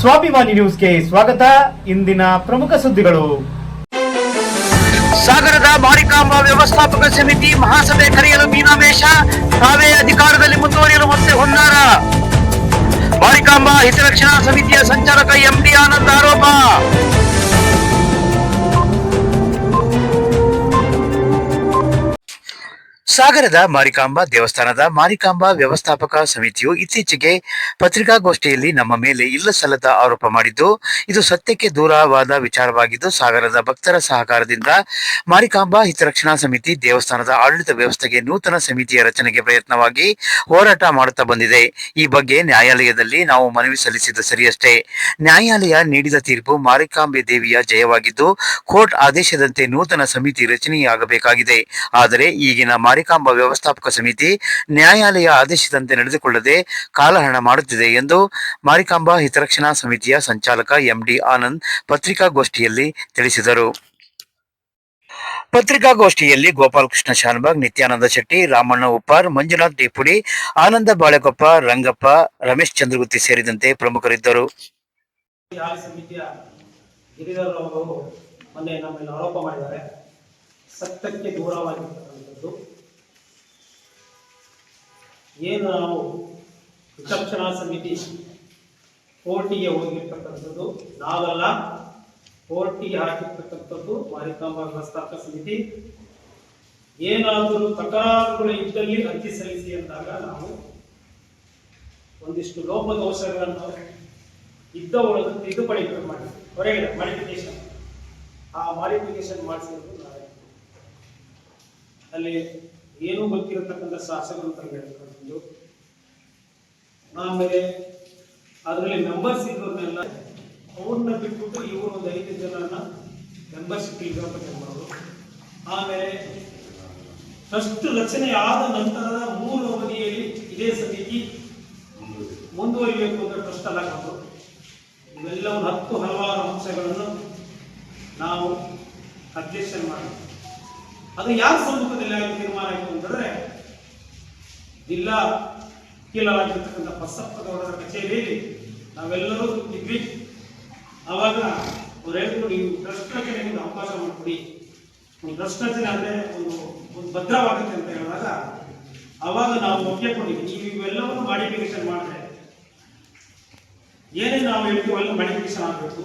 ಸ್ವಾಭಿಮಾನಿ ನ್ಯೂಸ್ಗೆ ಸ್ವಾಗತ. ಇಂದಿನ ಪ್ರಮುಖ ಸುದ್ದಿಗಳು. ಸಾಗರದ ಮಾರಿಕಾಂಬಾ ವ್ಯವಸ್ಥಾಪಕ ಸಮಿತಿ ಮಹಾಸಭೆ ಕರೆಯಲು ಮೀನಾಮೇಷ, ತಾವೇ ಅಧಿಕಾರದಲ್ಲಿ ಮುಂದುವರಿಯಲು ಮತ್ತೆ ಹುನ್ನಾರ. ಮಾರಿಕಾಂಬಾ ಹಿತರಕ್ಷಣಾ ಸಮಿತಿಯ ಸಂಚಾಲಕ ಎಂಡಿ ಆನಂದ್ ಆರೋಪ. ಸಾಗರದ ಮಾರಿಕಾಂಬಾ ದೇವಸ್ಥಾನದ ಮಾರಿಕಾಂಬಾ ವ್ಯವಸ್ಥಾಪಕ ಸಮಿತಿಯು ಇತ್ತೀಚೆಗೆ ಪತ್ರಿಕಾಗೋಷ್ಠಿಯಲ್ಲಿ ನಮ್ಮ ಮೇಲೆ ಇಲ್ಲಸಲ್ಲದ ಆರೋಪ ಮಾಡಿದ್ದು, ಇದು ಸತ್ಯಕ್ಕೆ ದೂರವಾದ ವಿಚಾರವಾಗಿದ್ದು, ಸಾಗರದ ಭಕ್ತರ ಸಹಕಾರದಿಂದ ಮಾರಿಕಾಂಬಾ ಹಿತರಕ್ಷಣಾ ಸಮಿತಿ ದೇವಸ್ಥಾನದ ಆಡಳಿತ ವ್ಯವಸ್ಥೆಗೆ ನೂತನ ಸಮಿತಿಯ ರಚನೆಗೆ ಪ್ರಯತ್ನವಾಗಿ ಹೋರಾಟ ಮಾಡುತ್ತಾ ಬಂದಿದೆ. ಈ ಬಗ್ಗೆ ನ್ಯಾಯಾಲಯದಲ್ಲಿ ನಾವು ಮನವಿ ಸಲ್ಲಿಸಿದ್ದು ಸರಿಯಷ್ಟೇ. ನ್ಯಾಯಾಲಯ ನೀಡಿದ ತೀರ್ಪು ಮಾರಿಕಾಂಬೆ ದೇವಿಯ ಜಯವಾಗಿದ್ದು, ಕೋರ್ಟ್ ಆದೇಶದಂತೆ ನೂತನ ಸಮಿತಿ ರಚನೆಯಾಗಬೇಕಾಗಿದೆ. ಆದರೆ ಈಗಿನ ಮಾರಿಕಾಂಬಾ ವ್ಯವಸ್ಥಾಪಕ ಸಮಿತಿ ನ್ಯಾಯಾಲಯ ಆದೇಶದಂತೆ ನಡೆದುಕೊಳ್ಳದೆ ಕಾಲಹರಣ ಮಾಡುತ್ತಿದೆ ಎಂದು ಮಾರಿಕಾಂಬಾ ಹಿತರಕ್ಷಣಾ ಸಮಿತಿಯ ಸಂಚಾಲಕ ಎಂಡಿ ಆನಂದ್ ಪತ್ರಿಕಾಗೋಷ್ಠಿಯಲ್ಲಿ ತಿಳಿಸಿದರು. ಪತ್ರಿಕಾಗೋಷ್ಠಿಯಲ್ಲಿ ಗೋಪಾಲಕೃಷ್ಣ ಶಾನಬಾಗ್, ನಿತ್ಯಾನಂದ ಶೆಟ್ಟಿ, ರಾಮಣ್ಣ ಉಪ್ಪಾರ್, ಮಂಜುನಾಥ್ ಡಿಪುಡಿ, ಆನಂದ ಬಾಳೆಕೊಪ್ಪ, ರಂಗಪ್ಪ, ರಮೇಶ್ ಚಂದ್ರಗುತ್ತಿ ಸೇರಿದಂತೆ ಪ್ರಮುಖರಿದ್ದರು. ಆರೋಪ ಮಾಡಿದ್ದಾರೆ. ಸತ್ಯಕ್ಕೆ ದೂರವಾಗಿರ್ತಕ್ಕಂಥದ್ದು ಏನು ನಾವು ಹಿತರಕ್ಷಣಾ ಸಮಿತಿ ಕೋರ್ಟಿಗೆ ಹೋಗಿರ್ತಕ್ಕಂಥದ್ದು ನಾವೆಲ್ಲ, ಕೋರ್ಟಿಗೆ ಹಾಕಿರ್ತಕ್ಕಂಥದ್ದು ಮಾರಿಕಾಂಬಾ ವ್ಯವಸ್ಥಾಪಕ ಸಮಿತಿ. ಏನಾದರೂ ತಕರಾರುಗಳು ಇದ್ದಲ್ಲಿ ಅರ್ಜಿ ಸಲ್ಲಿಸಿ ಅಂದಾಗ ನಾವು ಒಂದಿಷ್ಟು ಲೋಪದೋಷಗಳನ್ನು ಇದ್ದ ಒಳಗೆ ತಿದ್ದುಪಡಿ ಮಾಡಿ ಹೊರಗಡೆ ಮಾಡಿಫಿಕೇಶನ್, ಆ ಮಾಡಿಫಿಕೇಶನ್ ಮಾಡಿಸಿರೋದು ನಾವೇ. ಅಲ್ಲಿ ಏನೂ ಗೊತ್ತಿರತಕ್ಕಂಥ ಶಾಸಕರು ಅಂತ ಹೇಳ್ತಕ್ಕಂಥದ್ದು. ಆಮೇಲೆ ಅದರಲ್ಲಿ ಮೆಂಬರ್ಸ್ ಇದ್ದವ್ರನ್ನೆಲ್ಲ ಅವ್ರನ್ನ ಬಿಟ್ಬಿಟ್ಟು ಇವರು ಒಂದು 5 ಜನರನ್ನ ಮೆಂಬರ್ಶಿಪ್ ಮಾಡೋದು. ಆಮೇಲೆ ಟ್ರಸ್ಟ್ ರಚನೆ ಆದ ನಂತರದ 3 ಅವಧಿಯಲ್ಲಿ ಇದೇ ಸಮಿತಿ ಮುಂದುವರಿಬೇಕು ಅಂತ ಟ್ರಸ್ಟ್ ಅಲ್ಲ ಹಾಕೋದು. ಇವೆಲ್ಲ ಒಂದು 10 ಹಲವಾರು ಅಂಶಗಳನ್ನು ನಾವು ಅಬ್ಜೆಕ್ಷನ್ ಮಾಡಿದ್ವಿ. ಅದು ಯಾರ ಸಮ್ಮುಖದಲ್ಲಿ ತೀರ್ಮಾನ ಆಯಿತು ಅಂತಂದ್ರೆ, ಜಿಲ್ಲಾ ವಕೀಲರಾಗಿರ್ತಕ್ಕಂಥ ಬಸಪ್ಪಗೌಡರ ಕಚೇರಿಯಲ್ಲಿ ನಾವೆಲ್ಲರೂ ಇದ್ವಿ. ಆವಾಗ ಅವ್ರು ಹೇಳಿದ್ರು, ನೀವು ಟ್ರಸ್ಟ್ ರಚನೆಗೆ ಒಂದು ಅವಕಾಶ ಮಾಡಿಕೊಡಿ, ಒಂದು ಟ್ರಸ್ಟ್ ರಚನೆ ಅಂದರೆ ಒಂದು ಭದ್ರವಾಗುತ್ತೆ ಅಂತ ಹೇಳಿದಾಗ ಆವಾಗ ನಾವು ಒಪ್ಪಿಕೊಂಡಿದ್ವಿ. ನೀವು ಇವೆಲ್ಲವನ್ನು ಮಾಡಿಫಿಕೇಶನ್ ಮಾಡಿದ್ರೆ ಏನೇನು ನಾವು ಹೇಳ್ತೀವಿ ಎಲ್ಲ ಮಾಡಿಫಿಕೇಶನ್ ಆಗಬೇಕು.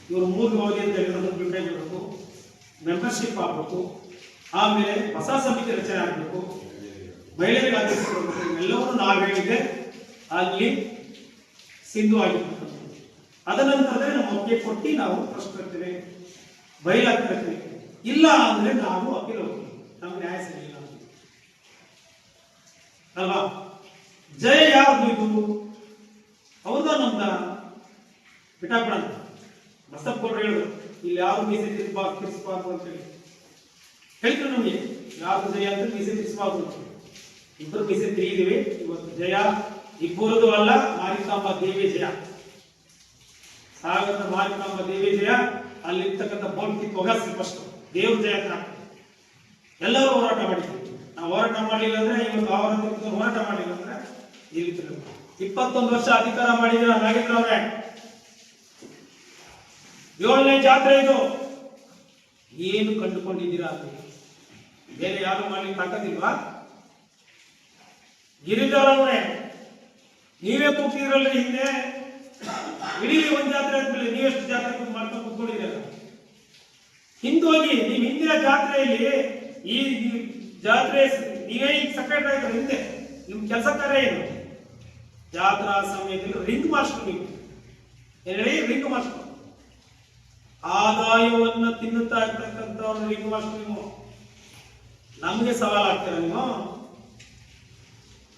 ಇವರು 3 ಅವಧಿ ಅಂತ ಹೇಳಿದ್ರು ಬಿಡಬೇಕು, ಮೆಂಬರ್ಶಿಪ್ ಆಗಬೇಕು, ಆಮೇಲೆ ಹೊಸ ಸಮಿತಿ ರಚನೆ ಆಗಬೇಕು, ಮಹಿಳೆಯರಿಗೆ ಆದೇಶ ಕೊಡಬೇಕು. ಇವೆಲ್ಲವನ್ನು ನಾವು ಹೇಳಿದ್ರೆ ಅಲ್ಲಿ ಸಿಂಧು ಆಗಿರ್ತಕ್ಕಂಥದ್ದು. ಅದನಂತರದಲ್ಲಿ ನಮ್ಮ ಒಪ್ಪಿಗೆ ಕೊಟ್ಟು ನಾವು ಟ್ರಸ್ಟ್ ಕಟ್ತೇವೆ, ಬಯಲಾಗ್ತೇವೆ. ಇಲ್ಲ ಅಂದ್ರೆ ನಾವು ಅಪೀಲ್ ಹೋಗ್ತೀವಿ, ನಮ್ಗೆ ನ್ಯಾಯ ಸಿಗಲಿಲ್ಲ ಅಲ್ವಾ. ಜಯ ಯಾರ್ದು ಇದು? ಹೌದಾ ನಮ್ದ? ಬಿಟ್ಟಾಕ್ಬಿಡ. ಬಸಪ್ಪಗೌಡರು ಹೇಳಿದ್ರು, ಇಲ್ಲಿ ಯಾರು ಮೀಸೆ ತಿರ್ಸ್ಬಾರ್ದು ಅಂತ ಹೇಳಿ ಹೇಳ್ತಾರೆ. ನಮಗೆ ಯಾರು ಜಯ ಅಂತ ಮೀಸೆ ತಿರ್ಸ್ಬಾರ್ದು. ಇಬ್ಬರು ಮೀಸೆ ತಿರುಗಿದಿವಿ. ಇವತ್ತು ಜಯ ಇಬ್ಬರದು ಅಲ್ಲ, ಮಾರಿಕಾಂಬಾ ದೇವಿ ಜಯ. ಸಾಗರದ ಮಾರಿಕಾಂಬಾ ದೇವಿ ಜಯ. ಅಲ್ಲಿರ್ತಕ್ಕಂಥ ಬೋಲ್ಟಿ ಹೊಗಸಿ ಫಸ್ಟ್ ದೇವ್ರ ಜಯ ಅಂತ ಎಲ್ಲರೂ ಹೋರಾಟ ಮಾಡಿದ್ವಿ. ನಾವು ಹೋರಾಟ ಮಾಡಲಿಲ್ಲ ಅಂದ್ರೆ ಇವತ್ತು ಹೋರಾಟ ಮಾಡಲಿಲ್ಲ ಅಂದ್ರೆ ಈ ರೀತಿ 21 ವರ್ಷ ಅಧಿಕಾರ ಮಾಡಿದ್ರೆ ನಾಗೇಂದ್ರ ಅವರೇ. 7ನೇ ಜಾತ್ರೆ ಇದು. ಏನು ಕಂಡುಕೊಂಡಿದ್ದೀರಾ? ಬೇರೆ ಯಾರು ಮಾಡ್ಲಿಕ್ಕೆ ತಾಕತ್ತಿಲ್ವಾ? ಗಿರಿಧರವರೇ, ನೀವೇ ಕೂಗ್ತಿದ್ರಲ್ಲ ಹಿಂದೆ, ಇಡೀ ಒಂದು ಜಾತ್ರೆ ಆದ್ಮೇಲೆ ನೀವೆಷ್ಟು ಜಾತ್ರೆ ಮಾಡ್ಕೊಂಡು ಕೂತ್ಕೊಂಡಿದ್ದೀರ? ಹಿಂದೋಗಿ ನೀವು ಹಿಂದಿನ ಜಾತ್ರೆಯಲ್ಲಿ ಈ ಜಾತ್ರೆ ನೀವೇ ಈಗ ಸೆಕ್ರೆಟರಿ ಆಯ್ತು. ಹಿಂದೆ ನಿಮ್ ಕೆಲಸ ಕಾರ್ಯ ಏನು? ಜಾತ್ರಾ ಸಮಯದಲ್ಲಿ ರಿಂಗ್ ಮಾಸ್ಟರ್. ನೀವು ಹೇಳಿ, ರಿಂಗ್ ಮಾಸ್ಟರ್. ಆದಾಯವನ್ನ ತಿನ್ನುತ್ತಾ ಇರ್ತಕ್ಕಂಥ ರಿಂಗ್ ಮಾಸ್ಟರ್ ನೀವು. ನಮ್ಗೆ ಸವಾಲಾಗ್ತೀರ ನೀವು?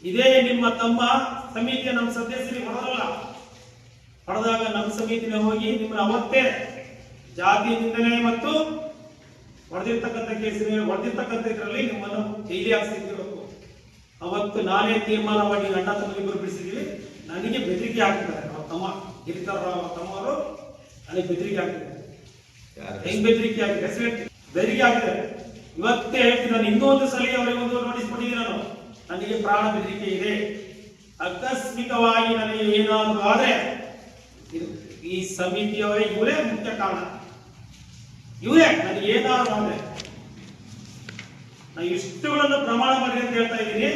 ಇದೇ ನಿಮ್ಮ ತಮ್ಮ ಸಮಿತಿಯ ನಮ್ಮ ಸದಸ್ಯರಿಗೆ ಹೊಡೆದಲ್ಲ, ಹೊಡೆದಾಗ ನಮ್ಮ ಸಮಿತಿನ ಹೋಗಿ ನಿಮ್ಮನ್ನ ಅವತ್ತೇ ಜಾತಿ ನಿಂದನೆ ಮತ್ತು ಹೊಡೆದಿರ್ತಕ್ಕಂಥ ಕೇಸಿನ ಹೊಡೆದಿರ್ತಕ್ಕಂಥ ಇದರಲ್ಲಿ ನಿಮ್ಮನ್ನು ಜೈಲಿ ಹಾಕ್ಸಿರ್ಬೇಕು. ಅವತ್ತು ನಾನೇ ತೀರ್ಮಾನ ಮಾಡಿ ಗಂಡ ತಮ್ಮ ಬಿಡಿಸಿದೀವಿ. ನನಗೆ ಬೆದರಿಕೆ ಹಾಕ್ತಿದ್ದಾರೆ ಅವ್ರ ತಮ್ಮ ಗಿರಿಧರರಾವ್ ತಮ್ಮವರು. ನನಗೆ ಬೆದರಿಕೆ ಹಾಕ್ತಿದ್ದಾರೆ. ಹೆಂಗ್ ಬೆದರಿಕೆ ಆಗಿದೆ? ಬೆದರಿಕೆ ಆಗಿದ್ದಾರೆ. ಇವತ್ತೇ ಹೇಳ್ತೀನಿ, ನಾನು ಇನ್ನೊಂದು ಸಲ ಅವರಿಗೆ ಒಂದು ನೋಟಿಸ್ ಕೊಟ್ಟಿದ್ದೀನಿ. ನಾನು ನನಗೆ ಪ್ರಾಣ ಬೆದರಿಕೆ ಇದೆ, ಆಕಸ್ಮಿಕವಾಗಿ ನನಗೆ ಏನಾದರೂ ಆದರೆ ಇದು ಈ ಸಮಿತಿಯವರೇ ಇವರೇ ಮುಖ್ಯ ಕಾರಣ. ಇವರೇ ನನಗೆ ಏನಾದ್ರು ಅಂದ್ರೆ ನಾನು ಇಷ್ಟುಗಳನ್ನು ಪ್ರಮಾಣ ಮಾಡಿ ಅಂತ ಹೇಳ್ತಾ ಇದ್ದೀನಿ.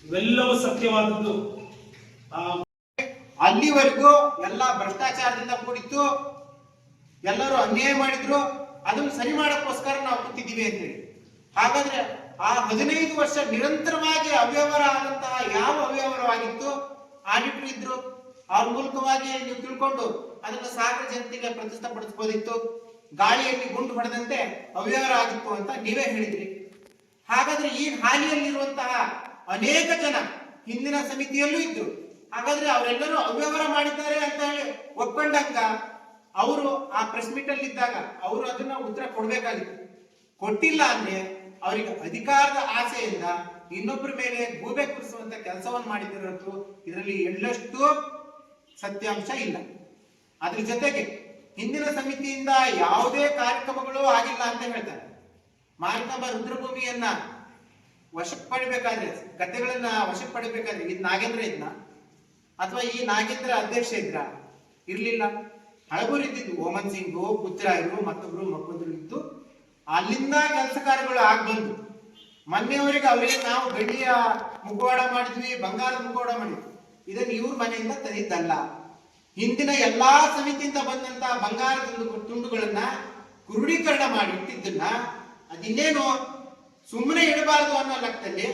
ಇವೆಲ್ಲವೂ ಸತ್ಯವಾದದ್ದು. ಅಲ್ಲಿವರೆಗೂ ಎಲ್ಲ ಭ್ರಷ್ಟಾಚಾರದಿಂದ ಕೂಡಿತ್ತು, ಎಲ್ಲರೂ ಅನ್ಯಾಯ ಮಾಡಿದ್ರು, ಅದನ್ನು ಸರಿ ಮಾಡೋಕ್ಕೋಸ್ಕರ ನಾವು ಕೂತಿದ್ದೀವಿ ಅಂತೇಳಿ. ಹಾಗಾದ್ರೆ ಆ 15 ವರ್ಷ ನಿರಂತರವಾಗಿ ಅವ್ಯವಹಾರ ಆದಂತಹ ಯಾವ ಅವ್ಯವಹಾರವಾಗಿತ್ತು, ಆಡಿಟರ್ ಇದ್ರು, ಅವ್ರ ಮೂಲಕವಾಗಿ ನೀವು ತಿಳ್ಕೊಂಡು ಅದನ್ನು ಸಾಗರ ಜನತೆಗೆ ಪ್ರತಿಷ್ಠಪಡಿಸಬಹುದಿತ್ತು. ಗಾಳಿಯಲ್ಲಿ ಗುಂಡು ಹೊಡೆದಂತೆ ಅವ್ಯವಹಾರ ಆಗಿತ್ತು ಅಂತ ನೀವೇ ಹೇಳಿದ್ರಿ. ಹಾಗಾದ್ರೆ ಈ ಹಾಲಿಯಲ್ಲಿರುವಂತಹ ಅನೇಕ ಜನ ಹಿಂದಿನ ಸಮಿತಿಯಲ್ಲೂ ಇದ್ರು. ಹಾಗಾದ್ರೆ ಅವರೆಲ್ಲರೂ ಅವ್ಯವಹಾರ ಮಾಡಿದ್ದಾರೆ ಅಂತ ಹೇಳಿ ಒಪ್ಕೊಂಡಂಗ ಅವರು ಆ ಪ್ರೆಸ್ ಮೀಟ್ ಅಲ್ಲಿ ಇದ್ದಾಗ ಅವರು ಅದನ್ನ ಉತ್ತರ ಕೊಡ್ಬೇಕಾಗಿತ್ತು. ಕೊಟ್ಟಿಲ್ಲ ಅಂದ್ರೆ ಅವರಿಗೆ ಅಧಿಕಾರದ ಆಸೆಯಿಂದ ಇನ್ನೊಬ್ಬರ ಮೇಲೆ ಗೂಬೆ ಕುರಿಸುವಂತ ಕೆಲಸವನ್ನು ಮಾಡಿದಿರೋದು ಇದರಲ್ಲಿ ಎಳ್ಳಷ್ಟು ಸತ್ಯಾಂಶ ಇಲ್ಲ. ಅದ್ರ ಜೊತೆಗೆ ಹಿಂದಿನ ಸಮಿತಿಯಿಂದ ಯಾವುದೇ ಕಾರ್ಯಕ್ರಮಗಳು ಆಗಿಲ್ಲ ಅಂತ ಹೇಳ್ತಾರೆ. ಮಾರಿಕಾಂಬಾ ರುದ್ರಭೂಮಿಯನ್ನ ವಶಕ್ಕೆ ಪಡಿಬೇಕಾದ್ರೆ, ಗದ್ದೆಗಳನ್ನ ವಶಕ್ಕೆ ಪಡಿಬೇಕಾದ್ರೆ ಇದು ನಾಗೇಂದ್ರ ಇದ್ನ ಅಥವಾ ಈ ನಾಗೇಂದ್ರ ಅಧ್ಯಕ್ಷ ಇದ್ರ? ಇರ್ಲಿಲ್ಲ. ಹಳಬರು ಇದ್ದಿದ್ದು, ಓಮನ್ ಸಿಂಗ್, ಪುತ್ರರಾಯರು, ಮತ್ತೊಬ್ರು ಇದ್ದು ಅಲ್ಲಿಂದ ಕೆಲಸ ಕಾರ್ಯಗಳು ಆಗ್ಬಂದು ಮೊನ್ನೆಯವರೆಗೆ ಅವರಿಗೆ ನಾವು ಬೆಳ್ಳಿಯ ಮುಖವಾಡ ಮಾಡಿದ್ವಿ, ಬಂಗಾರದ ಮುಖವಾಡ ಮಾಡಿದ್ವಿ. ಇದನ್ನು ಇವ್ರ ಮನೆಯಿಂದ ತಂದಿದ್ದಲ್ಲ. ಹಿಂದಿನ ಎಲ್ಲಾ ಸಮಿತಿಯಿಂದ ಬಂದಂತ ಬಂಗಾರದ ತುಂಡುಗಳನ್ನ ಕ್ರೋಢೀಕರಣ ಮಾಡಿ ಇಟ್ಟಿದ್ದನ್ನ ಅದಿನ್ನೇನು ಸುಮ್ಮನೆ ಇಡಬಾರದು ಅನ್ನೋ ಲೆಕ್ಕದಲ್ಲಿ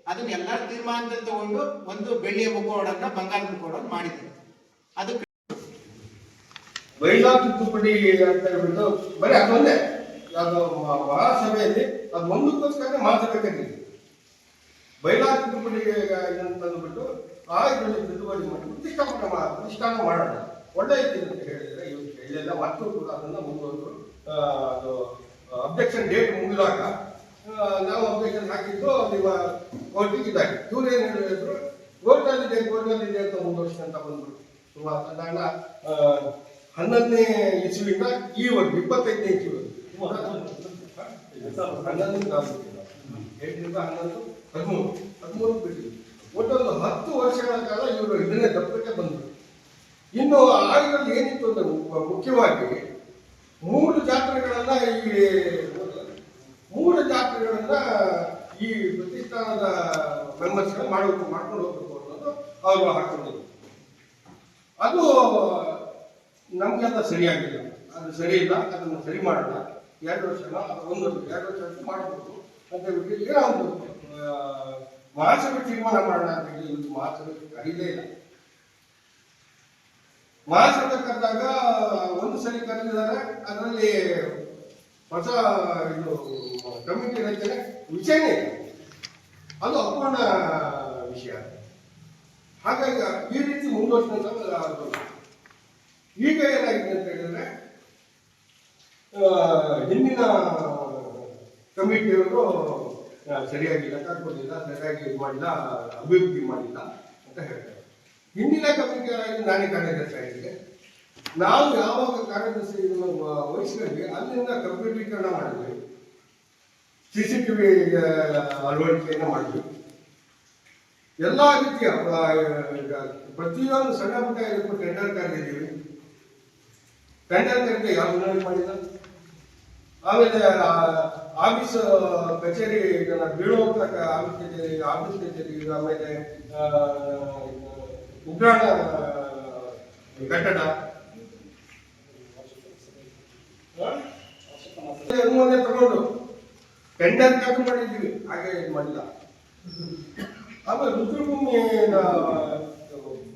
ಅದನ್ನ ಎಲ್ಲರ ತೀರ್ಮಾನದಲ್ಲಿ ತಗೊಂಡು ಒಂದು ಬೆಳ್ಳಿಯ ಮುಖವಾಡನ್ನ ಬಂಗಾರದ ಮುಖವಾಡನ್ನು ಮಾಡಿದ್ದಾರೆ. ಅದು ಮಹಿಳಾ ತಿದ್ದುಪಡಿ ಅಂತ ಹೇಳ್ಬಿಟ್ಟು ಬರೀ ಅದೊಂದೇ ಯಾವ್ದೋ ಮಹಾಸಭೆಯಲ್ಲಿ ಅದು ಒಂದಕ್ಕೋಸ್ಕರ ಮಹಾಸಭೆ ಮಹಿಳಾ ತಿದ್ದುಪಡಿ ತಂದುಬಿಟ್ಟು ಆ ಇದರಲ್ಲಿ ತಿದ್ದುಪಡಿ ಮಾಡಿ ಪ್ರತಿಷ್ಠಾನ ಮಾಡೋಣ, ಒಳ್ಳೆ ಇದೆ ಅಂತ ಹೇಳಿದ್ರೆ ಇಲ್ಲೆಲ್ಲ ಮತ್ತು ಕೂಡ ಅದನ್ನ ಮುಂದುವರೆದು ಅದು ಅಬ್ಜೆಕ್ಷನ್ ಡೇಟ್ ಮುಗಿದಾಗ ನಾವು ಅಬ್ಜೆಕ್ಷನ್ ಹಾಕಿದ್ದು ನಿಮ್ಮ ಕೋರ್ಟಿಗೆ ಇದ್ದಾರೆ. ಇವ್ರು ಏನು ಹೇಳಿದ್ರು, ಕೋರ್ಟಲ್ಲಿದೆ ಅಂತ ಮುಂದುವರ್ಸ್ಕೊಂತ ಬಂದ್ರು. ಸುಮಾರು ಸಾಧಾರಣ 11ನೇ ಇಸ್ವಿಯಿಂದ ಈವರೆಗೂ 25ನೇ ಇಸ್ವಿ 13 ಬಿಟ್ಟಿದ್ರು. ಒಟ್ಟೊಂದು 10 ವರ್ಷಗಳ ಕಾಲ ಇವರು ಇದನ್ನೇ ತಪ್ಪಕ್ಕೆ ಬಂದರು. ಇನ್ನು ಆಗದಲ್ಲಿ ಏನಿತ್ತು ಅಂದ್ರೆ ಮುಖ್ಯವಾಗಿ 3 ಜಾತ್ರೆಗಳನ್ನ ಈ ಪ್ರತಿಷ್ಠಾನದ ಮೆಂಬರ್ಸ್ಗಳು ಮಾಡ್ಕೊಂಡು ಹೋಗ್ಬೇಕು ಅನ್ನೋದು ಅವರು ಹಾಕೊಂಡಿದ್ರು. ಅದು ನಮ್ಗೆಲ್ಲ ಸರಿಯಾಗಿಲ್ಲ, ಅದು ಸರಿ ಇಲ್ಲ, ಅದನ್ನು ಸರಿ ಮಾಡೋಣ, 2 ವರ್ಷನ 2 ವರ್ಷ ಮಾಡಬಹುದು ಅಂತ ಹೇಳ್ಬಿಟ್ಟು ಏನೋ ಒಂದು ಮಹಾಸಭೆ ತೀರ್ಮಾನ ಮಾಡೋಣ ಅಂತ ಹೇಳಿ ಇವತ್ತು ಮಹಾಸಭೆ ಕರೀಲೇ ಇಲ್ಲ. ಮಹಾಸಭೆ ಕರೆದಾಗ ಒಂದು ಸರಿ ಕರೆದಿದ್ದಾರೆ, ಅದರಲ್ಲಿ ಹೊಸ ಇದು ಕಮಿಟಿ ರಚನೆ ವಿಷಯನೇ ಇಲ್ಲ, ಅದು ಅಪೂರ್ಣ ವಿಷಯ. ಹಾಗಾಗಿ ಈ ರೀತಿ ಮುಂದುವರಿಸಿದ ಈಗ ಏನಾಗಿದೆ ಅಂತ ಹೇಳಿದ್ರೆ, ಹಿಂದಿನ ಕಮಿಟಿಯವರು ಸರಿಯಾಗಿ ಲೆಕ್ಕ ಕೊಡಲಿಲ್ಲ, ಸರಿಯಾಗಿ ಇದು ಮಾಡಿಲ್ಲ, ಅಭಿವೃದ್ಧಿ ಮಾಡಿಲ್ಲ ಅಂತ ಹೇಳ್ತಾರೆ. ಹಿಂದಿನ ಕಮಿಟಿಯವರಾಗಿ ನಾನೇ ಕಾರ್ಯದರ್ಶಿ ಆಗಿದೆ. ನಾವು ಯಾವಾಗ ಕಾರ್ಯದರ್ಶಿ ವಹಿಸಿದ್ವಿ ಅಲ್ಲಿಂದ ಕಂಪ್ಯೂಟರೀಕರಣ ಮಾಡಿದ್ವಿ, CCTV ಅಳವಡಿಕೆಯನ್ನು ಮಾಡಿದ್ವಿ. ಎಲ್ಲ ರೀತಿಯ ಪ್ರತಿಯೊಂದು ಸಣ್ಣ ಪುಟ್ಟ ಇದಕ್ಕೂ ಟೆಂಡರ್ ಕರೆದಿದ್ದೀವಿ. ಟೆಂಡರ್ ಕರೆದು ಯಾವ ವಿನಂತಿ ಮಾಡಿಲ್ಲ. ಆಮೇಲೆ ಆಫೀಸ್ ಕಚೇರಿ ಬೀಳುವಂತ ಆಫೀಸ್ ಕಚೇರಿ, ಆಮೇಲೆ ಉಗ್ರಾಣ ಕಟ್ಟಡ ಅನುಮೋದನೆ ತಗೊಂಡು ಟೆಂಡರ್ ಕರೆದು ಮಾಡಿದ್ದೀವಿ, ಹಾಗೆ ಇದು ಮಾಡಿಲ್ಲ. ಆಮೇಲೆ ರುದ್ರಭೂಮಿ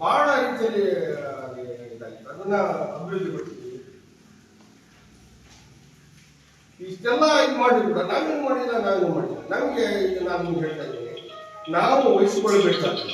ಬಹಳ ರೀತಿಯಲ್ಲಿ ಅದನ್ನ ಅಭಿವೃದ್ಧಿ ಪಡಿಸಿದ್ದೀವಿ. ಇಷ್ಟೆಲ್ಲ ಇದು ಮಾಡಿದ್ರು, ನಾವೇನು ಮಾಡಿಲ್ಲ. ನಮಗೆ ಈಗ ನಾನು ಹೇಳ್ತಾ ಇದ್ದೀನಿ, ನಾವು ವಹಿಸಿಕೊಳ್ಬೇಕಾಗ್ತದೆ.